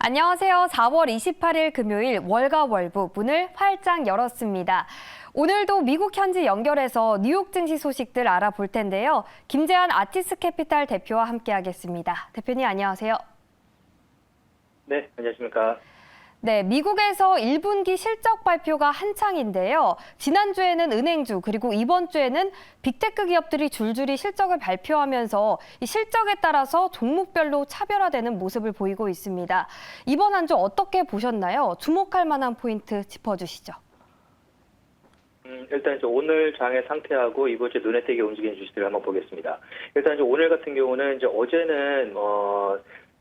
안녕하세요. 4월 28일 금요일 월가월부 문을 활짝 열었습니다. 오늘도 미국 현지 연결해서 뉴욕 증시 소식들 알아볼 텐데요. 김재환 아티스 캐피탈 대표와 함께하겠습니다. 대표님 안녕하세요. 네, 안녕하십니까. 네, 미국에서 1분기 실적 발표가 한창인데요. 지난주에는 은행주 그리고 이번 주에는 빅테크 기업들이 줄줄이 실적을 발표하면서 이 실적에 따라서 종목별로 차별화되는 모습을 보이고 있습니다. 이번 한 주 어떻게 보셨나요? 주목할 만한 포인트 짚어주시죠. 일단 이제 오늘 장의 상태하고 이번 주 눈에 띄게 움직이는 주식들을 한번 보겠습니다. 일단 이제 오늘 같은 경우는 이제 어제는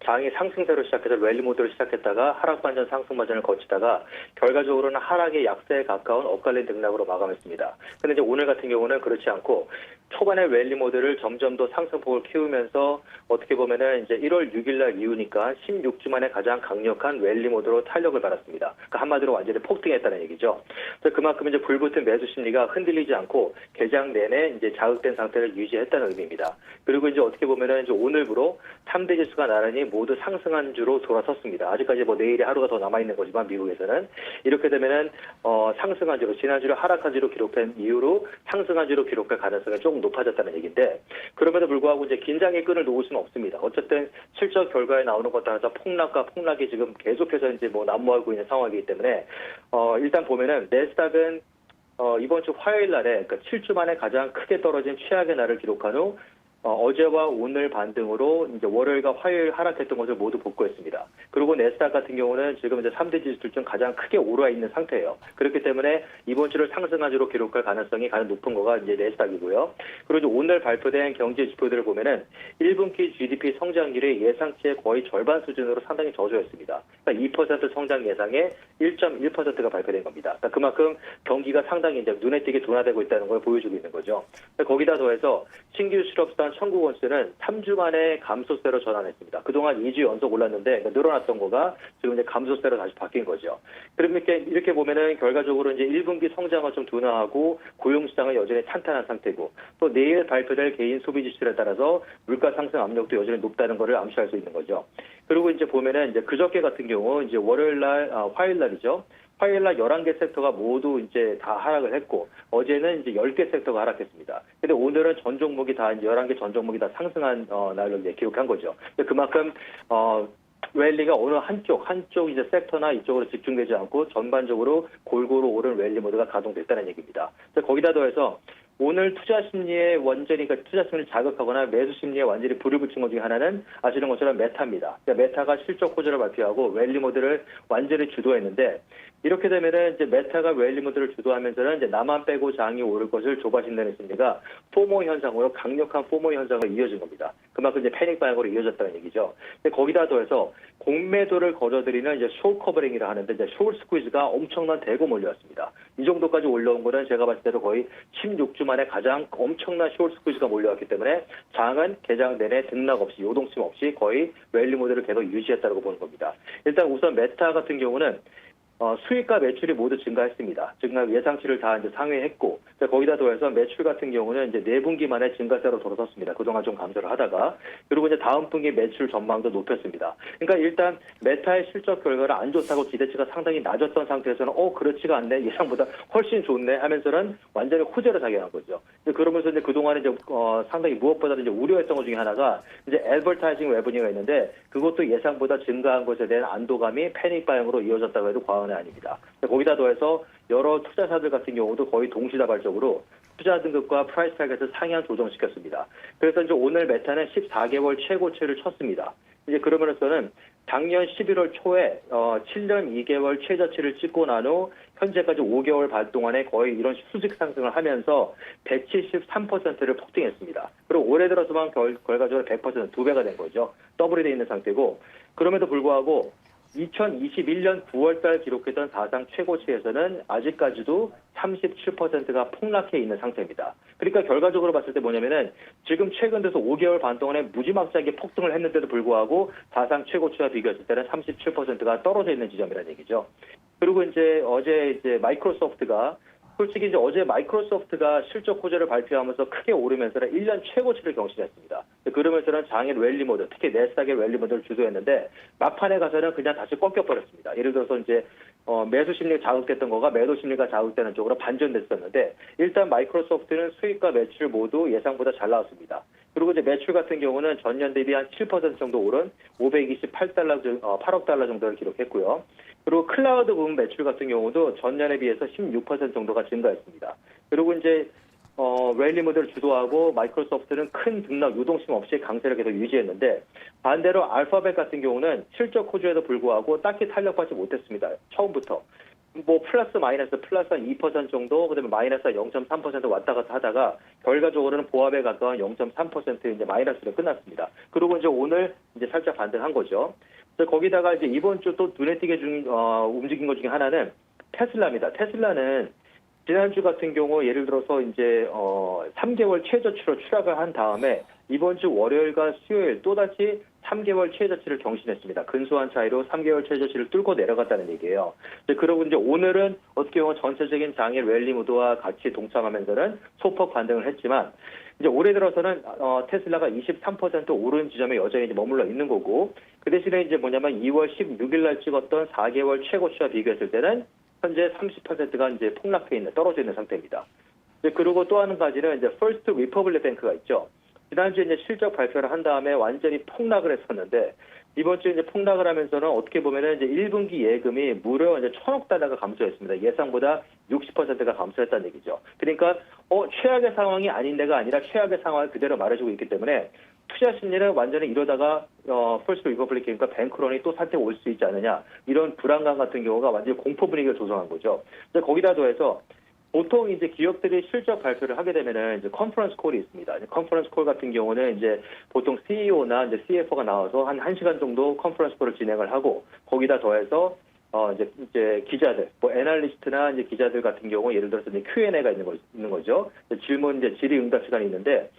장이 상승세로 시작해서 랠리 모드로 시작했다가 하락 반전 상승 반전을 거치다가 결과적으로는 하락의 약세에 가까운 엇갈린 등락으로 마감했습니다. 근데 이제 오늘 같은 경우는 그렇지 않고 초반에 랠리 모드를 점점 더 상승폭을 키우면서 어떻게 보면은 이제 1월 6일 날 이후니까 16주 만에 가장 강력한 랠리 모드로 탄력을 받았습니다. 그러니까 한마디로 완전히 폭등했다는 얘기죠. 그래서 그만큼 이제 불붙은 매수 심리가 흔들리지 않고 개장 내내 이제 자극된 상태를 유지했다는 의미입니다. 그리고 이제 어떻게 보면은 이제 오늘부로 3대 지수가 나란히 모두 상승한 주로 돌아섰습니다. 아직까지 뭐 내일이 하루가 더 남아 있는 거지만 미국에서는 이렇게 되면은 상승한 주로 지난주로 하락한 주로 기록한 이후로 상승한 주로 기록할 가능성이 조금 높아졌다는 얘기인데 그럼에도 불구하고 이제 긴장의 끈을 놓을 수는 없습니다. 어쨌든 실적 결과에 나오는 것 따라서 폭락과 폭락이 지금 계속해서 이제 뭐 난무하고 있는 상황이기 때문에 일단 보면은 내스닥은 이번 주 화요일 날에 그러니까 7주 만에 가장 크게 떨어진 최악의 날을 기록한 후 어제와 오늘 반등으로 이제 월요일과 화요일 하락했던 것을 모두 복구했습니다. 그리고 내스닥 같은 경우는 지금 이제 3대 지수들 중 가장 크게 올라 있는 상태예요. 그렇기 때문에 이번 주를 상승한 주로 기록할 가능성이 가장 높은 거가 이제 내스닥이고요. 그리고 이제 오늘 발표된 경제 지표들을 보면은 1분기 GDP 성장률이 예상치의 거의 절반 수준으로 상당히 저조했습니다. 그러니까 2% 성장 예상에 1.1%가 발표된 겁니다. 그러니까 그만큼 경기가 상당히 이제 눈에 띄게 둔화되고 있다는 걸 보여주고 있는 거죠. 거기다 더해서 신규 실업수당 청구 건수는 3주 만에 감소세로 전환했습니다. 그동안 2주 연속 올랐는데 늘어났던 거가 지금 이제 감소세로 다시 바뀐 거죠. 그러니까 이렇게 보면은 결과적으로 이제 1분기 성장은 좀 둔화하고 고용시장은 여전히 탄탄한 상태고 또 내일 발표될 개인 소비 지수에 따라서 물가 상승 압력도 여전히 높다는 것을 암시할 수 있는 거죠. 그리고 이제 보면은 이제 그저께 같은 경우 이제 화요일 날이죠. 화요일 날 11개 섹터가 모두 이제 다 하락을 했고 어제는 이제 10개 섹터가 하락했습니다. 근데 오늘은 전 종목이 다 이제 11개 전 종목이 다 상승한 날을 이제 기록한 거죠. 그만큼 랠리가 어느 한쪽 이제 섹터나 이쪽으로 집중되지 않고 전반적으로 골고루 오른 랠리 모드가 가동됐다는 얘기입니다. 거기다 더해서 오늘 투자 심리의 완전히 그러니까 투자 심리를 자극하거나 매수 심리에 완전히 불을 붙인 것 중에 하나는 아시는 것처럼 메타입니다. 그러니까 메타가 실적 호조를 발표하고 랠리 모드를 완전히 주도했는데 이렇게 되면은 이제 메타가 랠리 모드를 주도하면서는 이제 나만 빼고 장이 오를 것을 조바신다는 심리가 포모 현상으로 강력한 포모 현상으로 이어진 겁니다. 그만큼 이제 패닉 방향으로 이어졌다는 얘기죠. 근데 거기다 더해서 공매도를 거저들이는 이제 숏 커버링이라 하는데 이제 숏 스퀴즈가 엄청난 대거 몰려왔습니다. 이 정도까지 올라온 거는 제가 봤을 때도 거의 16주 만에 가장 엄청난 숏 스퀴즈가 몰려왔기 때문에 장은 개장 내내 등락 없이 요동침 없이 거의 랠리 모드를 계속 유지했다고 보는 겁니다. 일단 우선 메타 같은 경우는 수익과 매출이 모두 증가했습니다. 증가 예상치를 다 이제 상회했고, 거기다 더해서 매출 같은 경우는 이제 4분기 만에 증가세로 돌아섰습니다. 그동안 좀 감소를 하다가. 그리고 이제 다음 분기 매출 전망도 높였습니다. 그러니까 일단 메타의 실적 결과가 안 좋다고 기대치가 상당히 낮았던 상태에서는 그렇지가 않네. 예상보다 훨씬 좋네 하면서는 완전히 호재로 작용한 거죠. 그러면서 이제 그동안에 이제 상당히 무엇보다도 이제 우려했던 것 중에 하나가 이제 애버타이징 레버뉴가 있는데 그것도 예상보다 증가한 것에 대한 안도감이 패닉 방향으로 이어졌다고 해도 과언이 아닙니다. 거기다 더해서 여러 투자사들 같은 경우도 거의 동시다발적으로 투자 등급과 프라이스 타겟을 상향 조정시켰습니다. 그래서 이제 오늘 메타는 14개월 최고치를 쳤습니다. 이제 그러면서는 작년 11월 초에 7년 2개월 최저치를 찍고 난 후 현재까지 5개월 반 동안에 거의 이런 수직 상승을 하면서 173%를 폭등했습니다. 그리고 올해 들어서만 결과적으로 100% 2배가 된 거죠. 더블이 돼 있는 상태고 그럼에도 불구하고 2021년 9월달 기록했던 사상 최고치에서는 아직까지도 37%가 폭락해 있는 상태입니다. 그러니까 결과적으로 봤을 때 뭐냐면은 지금 최근 들어서 5개월 반 동안에 무지막지하게 폭등을 했는데도 불구하고 사상 최고치와 비교했을 때는 37%가 떨어져 있는 지점이라는 얘기죠. 그리고 이제 어제 이제 마이크로소프트가 솔직히 이제 어제 마이크로소프트가 실적 호재를 발표하면서 크게 오르면서는 1년 최고치를 경신했습니다. 그러면서는 장인 랠리 모드, 특히 내스닥의 랠리 모드를 주도했는데 막판에 가서는 그냥 다시 꺾여버렸습니다. 예를 들어서 이제 매수 심리가 자극됐던 거가 매도 심리가 자극되는 쪽으로 반전됐었는데 일단 마이크로소프트는 수익과 매출 모두 예상보다 잘 나왔습니다. 그리고 이제 매출 같은 경우는 전년 대비 한 7% 정도 오른 8억 달러 정도를 기록했고요. 그리고 클라우드 부분 매출 같은 경우도 전년에 비해서 16% 정도가 증가했습니다. 그리고 이제 랠리 모드를 주도하고 마이크로소프트는 큰 등락 유동성 없이 강세를 계속 유지했는데 반대로 알파벳 같은 경우는 실적 호주에도 불구하고 딱히 탄력받지 못했습니다. 처음부터. 뭐 플러스 마이너스 한 2% 정도, 그다음에 마이너스 0.3% 왔다 갔다 하다가 결과적으로는 보합에 가까운 0.3% 이제 마이너스로 끝났습니다. 그리고 이제 오늘 이제 살짝 반등한 거죠. 그래서 거기다가 이제 이번 주 또 눈에 띄게 움직인 것 중에 하나는 테슬라입니다. 테슬라는 지난주 같은 경우 예를 들어서 이제 3개월 최저치로 추락을 한 다음에 이번 주 월요일과 수요일 또다시 3개월 최저치를 경신했습니다. 근소한 차이로 3개월 최저치를 뚫고 내려갔다는 얘기예요. 그러고 이제 오늘은 어떻게 보면 전체적인 장의 랠리 모드와 같이 동참하면서는 소폭 반등을 했지만 이제 올해 들어서는 테슬라가 23% 오른 지점에 여전히 이제 머물러 있는 거고 그 대신에 이제 뭐냐면 2월 16일 날 찍었던 4개월 최고치와 비교했을 때는 현재 30%가 이제 폭락해 있는 떨어져 있는 상태입니다. 그리고 또 한 가지는 이제 퍼스트 리퍼블릭 뱅크가 있죠. 지난주에 이제 실적 발표를 한 다음에 완전히 폭락을 했었는데 이번 주에 이제 폭락을 하면서는 어떻게 보면은 이제 1분기 예금이 무려 이제 1,000억 달러가 감소했습니다. 예상보다 60%가 감소했다는 얘기죠. 그러니까 최악의 상황이 아닌 데가 아니라 최악의 상황을 그대로 말해주고 있기 때문에 투자 심리는 완전히 이러다가 퍼스트 리퍼블릭 그러니까 뱅크런이 또 사태가 올 수 있지 않느냐 이런 불안감 같은 경우가 완전히 공포 분위기를 조성한 거죠. 거기다 더해서 보통 이제 기업들이 실적 발표를 하게 되면은 이제 컨퍼런스 콜이 있습니다. 컨퍼런스 콜 같은 경우는 이제 보통 CEO나 이제 CFO가 나와서 한 1시간 정도 컨퍼런스 콜을 진행을 하고 거기다 더해서 이제 기자들, 뭐 애널리스트나 이제 기자들 같은 경우 예를 들어서 이제 Q&A가 있는 거죠. 질문 이제 질의응답 시간이 있는데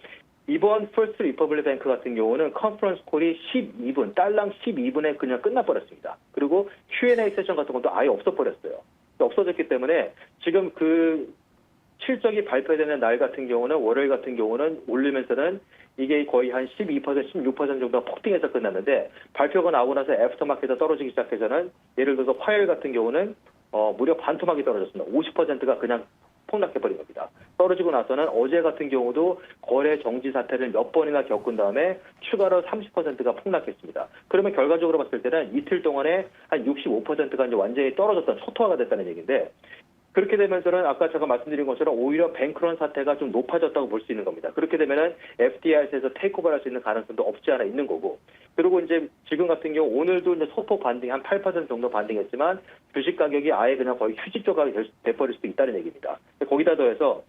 이번 퍼스트 리퍼블릭 뱅크 같은 경우는 컨퍼런스 콜이 12분, 딸랑 12분에 그냥 끝나버렸습니다. 그리고 Q&A 세션 같은 것도 아예 없어버렸어요. 없어졌기 때문에 지금 그 실적이 발표되는 날 같은 경우는 월요일 같은 경우는 올리면서는 이게 거의 한 12%, 16% 정도가 폭등해서 끝났는데 발표가 나오고 나서 애프터마켓에 떨어지기 시작해서는 예를 들어서 화요일 같은 경우는 무려 반토막이 떨어졌습니다. 50%가 그냥 폭락해버린 겁니다. 떨어지고 나서는 어제 같은 경우도 거래 정지 사태를 몇 번이나 겪은 다음에 추가로 30%가 폭락했습니다. 그러면 결과적으로 봤을 때는 이틀 동안에 한 65%가 이제 완전히 떨어졌던 초토화가 됐다는 얘기인데 그렇게 되면서는 아까 제가 말씀드린 것처럼 오히려 뱅크런 사태가 좀 높아졌다고 볼 수 있는 겁니다. 그렇게 되면은 FDIC에서 테이크오버할 수 있는 가능성도 없지 않아 있는 거고. 그리고 이제 지금 같은 경우 오늘도 이제 소폭 반등 한 8% 정도 반등했지만 주식 가격이 아예 그냥 거의 휴지 조각이 돼버릴 수도 있다는 얘기입니다. 거기다 더해서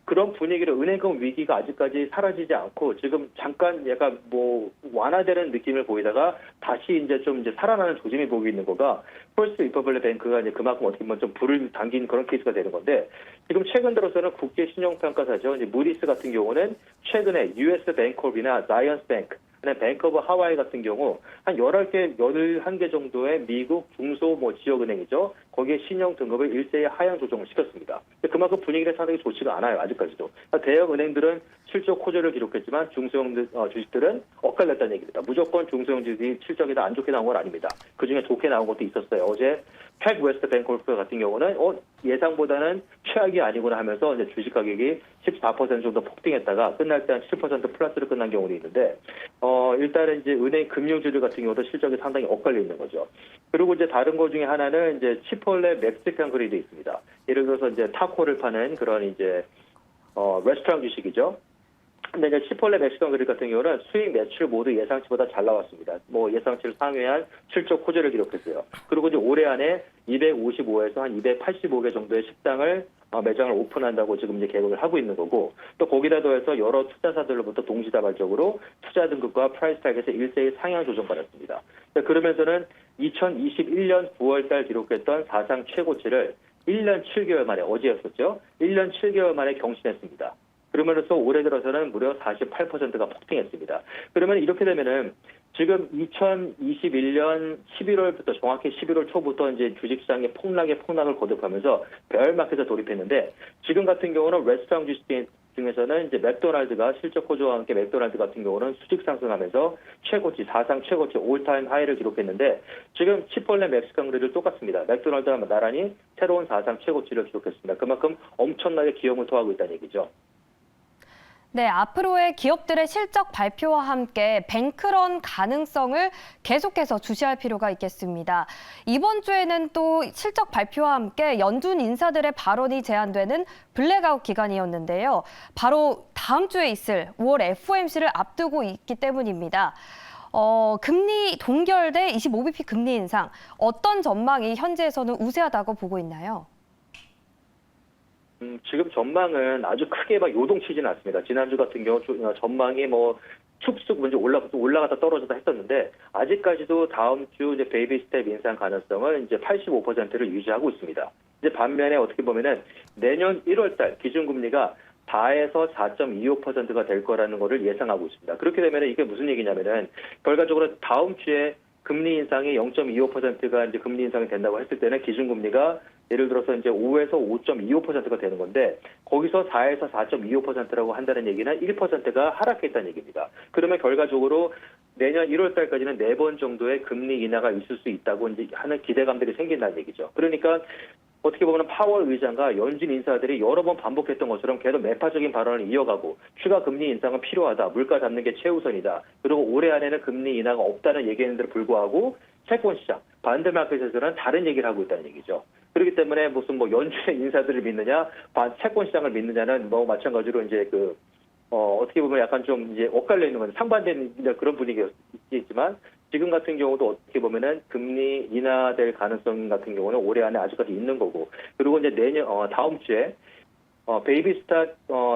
그런 분위기를 은행권 위기가 아직까지 사라지지 않고 지금 잠깐 약간 뭐 완화되는 느낌을 보이다가 다시 이제 좀 이제 살아나는 조짐이 보이고 있는 거가 퍼스트 리퍼블릭 뱅크가 이제 그만큼 어떻게 보면 좀 불을 당긴 그런 케이스가 되는 건데 지금 최근 들어서는 국제 신용평가사죠. 이제 무디스 같은 경우는 최근에 US 뱅크업이나 자이언스 뱅크 뱅크 오브 하와이 같은 경우 한 11개, 11개 정도의 미국 중소 지역은행이죠. 거기에 신용 등급을 일제히 하향 조정을 시켰습니다. 그만큼 분위기가 상당히 좋지가 않아요. 아직까지도. 대형 은행들은 실적 호재를 기록했지만 중소형 주식들은 엇갈렸다는 얘기입니다. 무조건 중소형 주식이 실적이 다 안 좋게 나온 건 아닙니다. 그중에 좋게 나온 것도 있었어요. 어제 팩 웨스트 뱅크골프 같은 경우는 예상보다는 최악이 아니구나 하면서 이제 주식 가격이 14% 정도 폭등했다가 끝날 때 한 7% 플러스로 끝난 경우도 있는데 일단은 이제 은행 금융주들 같은 경우도 실적이 상당히 엇갈려 있는 거죠. 그리고 이제 다른 것 중에 하나는 이제 치폴레 멕시칸 그릴도 있습니다. 예를 들어서 이제 타코를 파는 그런 이제 레스토랑 주식이죠. 근데 이제 치폴레 멕시칸 그릴 같은 경우는 수익 매출 모두 예상치보다 잘 나왔습니다. 뭐 예상치를 상회한 실적 호재를 기록했어요. 그리고 이제 올해 안에 255에서 한 285개 정도의 식당을 매장을 오픈한다고 지금 이제 계획을 하고 있는 거고 또 거기다 더해서 여러 투자사들로부터 동시다발적으로 투자 등급과 프라이스 타겟에서 일제히 상향 조정받았습니다. 그러면서는 2021년 9월 달 기록했던 사상 최고치를 1년 7개월 만에 어제였었죠. 1년 7개월 만에 경신했습니다. 그러면서 올해 들어서는 무려 48%가 폭등했습니다. 그러면 이렇게 되면은 지금 2021년 11월부터 정확히 11월 초부터 이제 주식시장에 폭락을 거듭하면서 베어마켓에 돌입했는데 지금 같은 경우는 레스토랑 주식 중에서는 이제 맥도날드가 실적 호조와 함께 맥도날드 같은 경우는 수직 상승하면서 최고치, 사상 최고치 올타임 하이를 기록했는데 지금 치폴레 멕시칸 그릴도 똑같습니다. 맥도날드와 나란히 새로운 사상 최고치를 기록했습니다. 그만큼 엄청나게 기염을 토하고 있다는 얘기죠. 네, 앞으로의 기업들의 실적 발표와 함께 뱅크런 가능성을 계속해서 주시할 필요가 있겠습니다. 이번 주에는 또 실적 발표와 함께 연준 인사들의 발언이 제한되는 블랙아웃 기간이었는데요. 바로 다음 주에 있을 5월 FOMC를 앞두고 있기 때문입니다. 금리 동결 대 25bp 금리 인상, 어떤 전망이 현재에서는 우세하다고 보고 있나요? 지금 전망은 아주 크게 막 요동치지는 않습니다. 지난주 같은 경우 전망이 뭐 쑥쑥 먼저 올라갔다 떨어졌다 했었는데 아직까지도 다음 주 이제 베이비 스텝 인상 가능성은 이제 85%를 유지하고 있습니다. 이제 반면에 어떻게 보면은 내년 1월달 기준금리가 4에서 4.25%가 될 거라는 거를 예상하고 있습니다. 그렇게 되면 이게 무슨 얘기냐면은 결과적으로 다음 주에 금리 인상이 0.25%가 이제 금리 인상이 된다고 했을 때는 기준금리가 예를 들어서 이제 5에서 5.25%가 되는 건데 거기서 4에서 4.25%라고 한다는 얘기는 1%가 하락했다는 얘기입니다. 그러면 결과적으로 내년 1월 달까지는 4번 정도의 금리 인하가 있을 수 있다고 이제 하는 기대감들이 생긴다는 얘기죠. 그러니까 어떻게 보면 파월 의장과 연준 인사들이 여러 번 반복했던 것처럼 계속 매파적인 발언을 이어가고 추가 금리 인상은 필요하다. 물가 잡는 게 최우선이다. 그리고 올해 안에는 금리 인하가 없다는 얘기했는데도 불구하고 채권 시장, 반대 마켓에서는 다른 얘기를 하고 있다는 얘기죠. 그렇기 때문에 무슨 뭐 연준의 인사들을 믿느냐, 채권 시장을 믿느냐는 뭐 마찬가지로 이제 어떻게 보면 약간 좀 이제 엇갈려 있는 건 상반된 그런 분위기였지만 지금 같은 경우도 어떻게 보면은 금리 인하될 가능성 같은 경우는 올해 안에 아직까지 있는 거고 그리고 이제 다음 주에 베이비 스타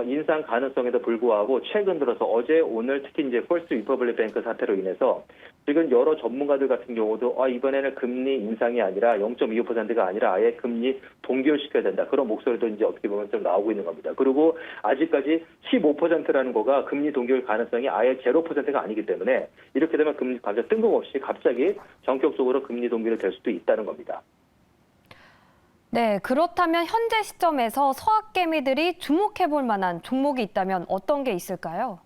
인상 가능성에도 불구하고 최근 들어서 어제 오늘 특히 이제 퍼스트 리퍼블릭 뱅크 사태로 인해서 지금 여러 전문가들 같은 경우도 이번에는 금리 인상이 아니라 0.25%가 아니라 아예 금리 동결시켜야 된다. 그런 목소리도 이제 어떻게 보면 좀 나오고 있는 겁니다. 그리고 아직까지 15%라는 거가 금리 동결 가능성이 아예 0%가 아니기 때문에 이렇게 되면 금리 갑자기 뜬금없이 갑자기 전격적으로 금리 동결이 될 수도 있다는 겁니다. 네, 그렇다면 현재 시점에서 서학개미들이 주목해볼 만한 종목이 있다면 어떤 게 있을까요?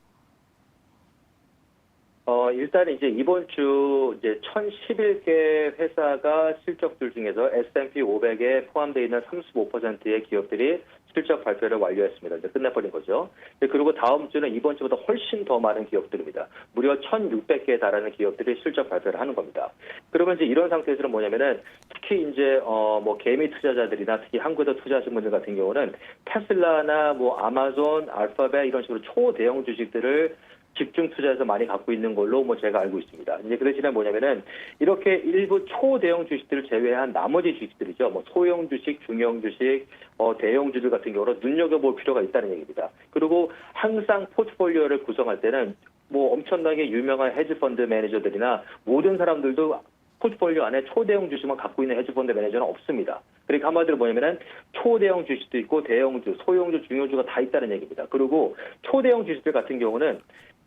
일단 이제 이번 주 이제 1,011개 회사가 실적들 중에서 S&P 500에 포함되어 있는 35%의 기업들이 실적 발표를 완료했습니다. 이제 끝내버린 거죠. 그리고 다음 주는 이번 주보다 훨씬 더 많은 기업들입니다. 무려 1,600개에 달하는 기업들이 실적 발표를 하는 겁니다. 그러면 이제 이런 상태에서는 뭐냐면은 특히 이제 뭐 개미 투자자들이나 특히 한국에서 투자하신 분들 같은 경우는 테슬라나 뭐 아마존, 알파벳 이런 식으로 초대형 주식들을 집중 투자해서 많이 갖고 있는 걸로 뭐 제가 알고 있습니다. 이제 그 대신에 뭐냐면은 이렇게 일부 초대형 주식들을 제외한 나머지 주식들이죠. 뭐 소형 주식, 중형 주식, 대형 주들 같은 경우는 눈여겨볼 필요가 있다는 얘기입니다. 그리고 항상 포트폴리오를 구성할 때는 뭐 엄청나게 유명한 헤지펀드 매니저들이나 모든 사람들도 포트폴리오 안에 초대형 주식만 갖고 있는 헤지펀드 매니저는 없습니다. 그러니까 한마디로 뭐냐면은 초대형 주식도 있고 대형주, 소형주, 중형주가 다 있다는 얘기입니다. 그리고 초대형 주식들 같은 경우는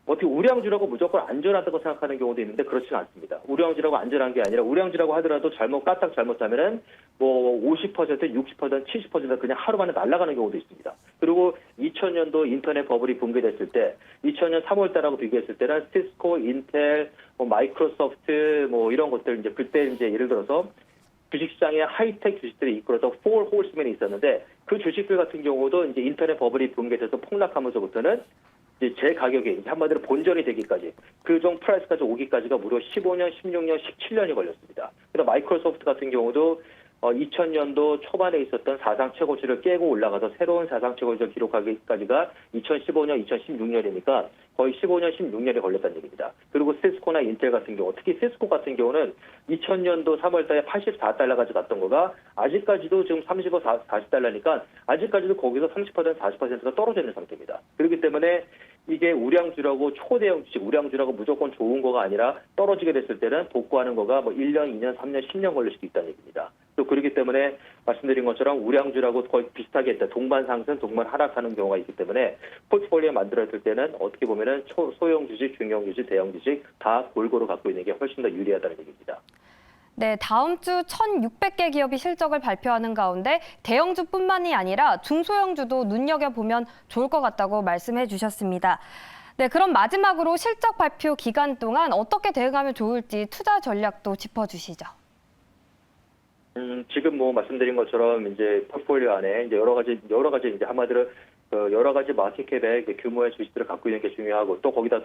어떻게 우량주라고 무조건 안전하다고 생각하는 경우도 있는데 그렇지는 않습니다. 우량주라고 안전한 게 아니라 우량주라고 하더라도 까딱 잘못 사면은 뭐 50%, 60%, 70%가 그냥 하루 만에 날아가는 경우도 있습니다. 그리고 2000년도 인터넷 버블이 붕괴됐을 때 2000년 3월 달하고 비교했을 때는 시스코, 인텔, 뭐 마이크로소프트 뭐 이런 것들 이제 그때 이제 예를 들어서 주식시장에 하이텍 주식들이 이끌어서 4 홀스맨이 있었는데 그 주식들 같은 경우도 이제 인터넷 버블이 붕괴돼서 폭락하면서부터는 이제 제 가격에 이제 한마디로 본전이 되기까지 그 종 프라이스까지 오기까지가 무려 15년, 16년, 17년이 걸렸습니다. 그래서 마이크로소프트 같은 경우도 2000년도 초반에 있었던 사상 최고치를 깨고 올라가서 새로운 사상 최고치를 기록하기까지가 2015년, 2016년이니까 거의 15년, 16년이 걸렸다는 얘기입니다. 그리고 시스코나 인텔 같은 경우, 특히 시스코 같은 경우는 2000년도 3월 달에 84달러까지 갔던 거가 아직까지도 지금 35, 40달러니까 아직까지도 거기서 30%, 40%가 떨어져 있는 상태입니다. 그렇기 때문에 이게 우량주라고 초대형 주식, 우량주라고 무조건 좋은 거가 아니라 떨어지게 됐을 때는 복구하는 거가 뭐 1년, 2년, 3년, 10년 걸릴 수도 있다는 얘기입니다. 또 그렇기 때문에 말씀드린 것처럼 우량주라고 거의 비슷하게 했다. 동반 상승, 동반 하락하는 경우가 있기 때문에 포트폴리오 만들었을 때는 어떻게 보면은 소형 주식, 중형 주식, 대형 주식 다 골고루 갖고 있는 게 훨씬 더 유리하다는 얘기입니다. 네, 다음 주 1,600개 기업이 실적을 발표하는 가운데 대형주뿐만이 아니라 중소형주도 눈여겨보면 좋을 것 같다고 말씀해 주셨습니다. 네, 그럼 마지막으로 실적 발표 기간 동안 어떻게 대응하면 좋을지 투자 전략도 짚어주시죠. 지금 뭐 말씀드린 것처럼 이제 포트폴리오 안에 이제 여러 가지 이제 한마디로 여러 가지 마켓캡의 규모의 주식들을 갖고 있는 게 중요하고 또 거기다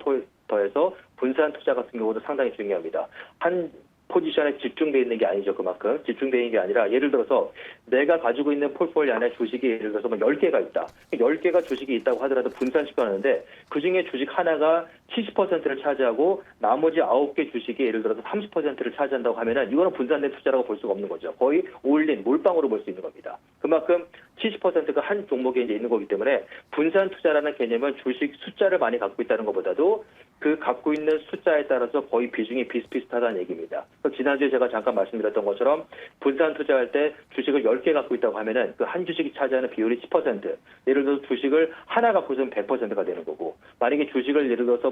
더해서 분산 투자 같은 경우도 상당히 중요합니다. 한 포지션에 집중되어 있는 게 아니죠. 그만큼 집중되어 있는 게 아니라 예를 들어서 내가 가지고 있는 포트폴리오 안에 주식이 예를 들어서 뭐 10개가 있다. 10개가 주식이 있다고 하더라도 분산시켜놨는데 그중에 주식 하나가 70%를 차지하고 나머지 9개 주식이 예를 들어서 30%를 차지한다고 하면은 이거는 분산된 투자라고 볼 수가 없는 거죠. 거의 올린 몰빵으로 볼 수 있는 겁니다. 그만큼 70%가 한 종목에 이제 있는 거기 때문에 분산 투자라는 개념은 주식 숫자를 많이 갖고 있다는 것보다도 그 갖고 있는 숫자에 따라서 거의 비중이 비슷비슷하다는 얘기입니다. 지난주에 제가 잠깐 말씀드렸던 것처럼 분산 투자할 때 주식을 10개 갖고 있다고 하면은 그 한 주식이 차지하는 비율이 10%. 예를 들어서 주식을 하나 갖고 있으면 100%가 되는 거고 만약에 주식을 예를 들어서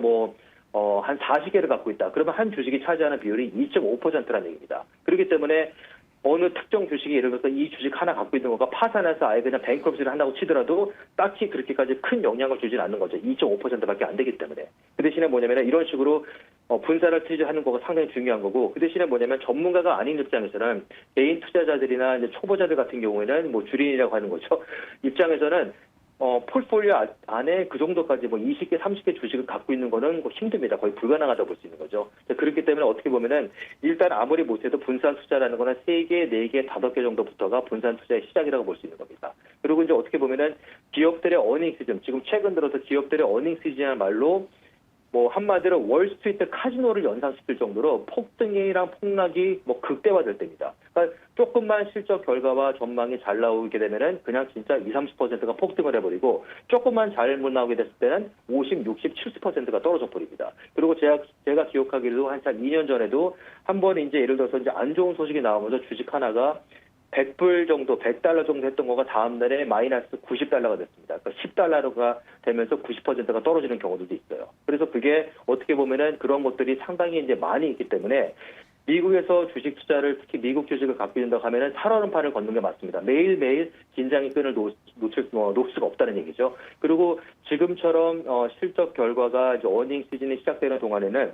한 40개를 갖고 있다. 그러면 한 주식이 차지하는 비율이 2.5%라는 얘기입니다. 그렇기 때문에 어느 특정 주식이 예를 들어서 이 주식 하나 갖고 있는 거가 파산해서 아예 그냥 뱅크럽시를 한다고 치더라도 딱히 그렇게까지 큰 영향을 주지는 않는 거죠. 2.5%밖에 안 되기 때문에. 그 대신에 뭐냐면 이런 식으로 분산을 투자하는 거가 상당히 중요한 거고 그 대신에 뭐냐면 전문가가 아닌 입장에서는 개인 투자자들이나 이제 초보자들 같은 경우에는 뭐 주린이라고 하는 거죠. 입장에서는 포트폴리오 안에 그 정도까지 뭐 20개, 30개 주식을 갖고 있는 거는 뭐 힘듭니다. 거의 불가능하다고 볼 수 있는 거죠. 그렇기 때문에 어떻게 보면은 일단 아무리 못해도 분산 투자라는 거는 3개, 4개, 5개 정도부터가 분산 투자의 시작이라고 볼 수 있는 겁니다. 그리고 이제 어떻게 보면은 기업들의 어닝 시즌, 지금 최근 들어서 기업들의 어닝 시즌이란 말로 뭐 한마디로 월스트리트 카지노를 연상시킬 정도로 폭등이랑 폭락이 뭐 극대화될 때입니다. 그러니까 조금만 실적 결과와 전망이 잘 나오게 되면은 그냥 진짜 20, 30%가 폭등을 해버리고 조금만 잘못 나오게 됐을 때는 50, 60, 70%가 떨어져 버립니다. 그리고 제가 기억하기로도 한 2년 전에도 한 번 이제 예를 들어서 이제 안 좋은 소식이 나오면서 주식 하나가 100불 정도, 100달러 정도 했던 거가 다음날에 마이너스 90달러가 됐습니다. 그러니까 10달러가 되면서 90%가 떨어지는 경우들도 있어요. 그래서 그게 어떻게 보면은 그런 것들이 상당히 이제 많이 있기 때문에 미국에서 주식 투자를 특히 미국 주식을 갖고 있는다고 하면은 살아오는 판을 걷는 게 맞습니다. 매일매일 긴장의 끈을 놓을 수가 없다는 얘기죠. 그리고 지금처럼 실적 결과가 이제 어닝 시즌이 시작되는 동안에는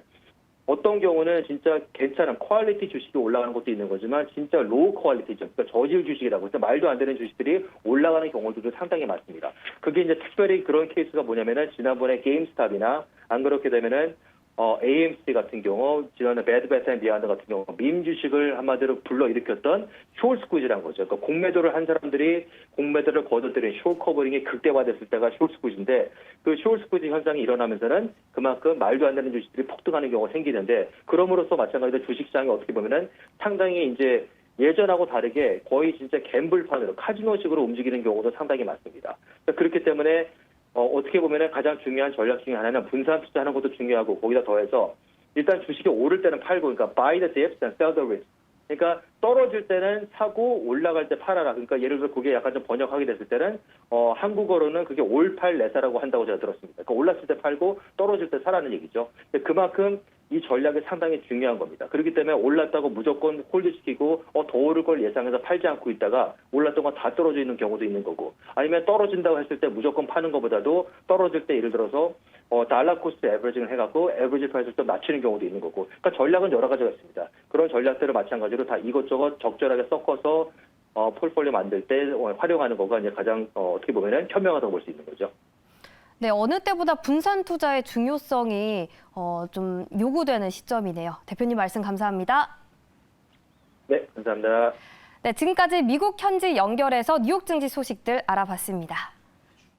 어떤 경우는 진짜 괜찮은 퀄리티 주식이 올라가는 것도 있는 거지만 진짜 로우 퀄리티죠. 그러니까 저질 주식이라고 해서 말도 안 되는 주식들이 올라가는 경우들도 상당히 많습니다. 그게 이제 특별히 그런 케이스가 뭐냐면은 지난번에 게임스탑이나 안 그렇게 되면은 AMC 같은 경우, 지난해 배드 배트 앤 비욘드 같은 경우 밈 주식을 한마디로 불러일으켰던 숏 스퀴즈라는 거죠. 그러니까 공매도를 한 사람들이 공매도를 거둬들인 숏 커버링이 극대화됐을 때가 숏 스퀴즈인데 그 숏 스퀴즈 현상이 일어나면서는 그만큼 말도 안 되는 주식들이 폭등하는 경우가 생기는데 그럼으로써 마찬가지로 주식시장이 어떻게 보면은 상당히 이제 예전하고 다르게 거의 진짜 갬블판으로 카지노식으로 움직이는 경우도 상당히 많습니다. 그러니까 그렇기 때문에 어떻게 보면은 가장 중요한 전략 중에 하나는 분산 투자하는 것도 중요하고 거기다 더해서 일단 주식이 오를 때는 팔고 그러니까 buy the dips and sell the risk. 그러니까 떨어질 때는 사고 올라갈 때 팔아라. 그러니까 예를 들어 그게 약간 좀 번역하게 됐을 때는 한국어로는 그게 올팔 내사라고 한다고 제가 들었습니다. 그러니까 올랐을 때 팔고 떨어질 때 사라는 얘기죠. 그만큼 이 전략이 상당히 중요한 겁니다. 그렇기 때문에 올랐다고 무조건 홀드시키고 더 오를 걸 예상해서 팔지 않고 있다가 올랐던 건 다 떨어져 있는 경우도 있는 거고 아니면 떨어진다고 했을 때 무조건 파는 것보다도 떨어질 때 예를 들어서 달러 코스트 에버리징을 해갖고 에버리지 프라이스를 좀 낮추는 경우도 있는 거고 그러니까 전략은 여러 가지가 있습니다. 그런 전략들을 마찬가지로 다 이것저것 적절하게 섞어서 폴폴리오 만들 때 활용하는 거가 이제 가장 어떻게 보면은 현명하다고 볼 수 있는 거죠. 네, 어느 때보다 분산 투자의 중요성이 좀 요구되는 시점이네요. 대표님 말씀 감사합니다. 네, 감사합니다. 네, 지금까지 미국 현지 연결해서 뉴욕 증시 소식들 알아봤습니다.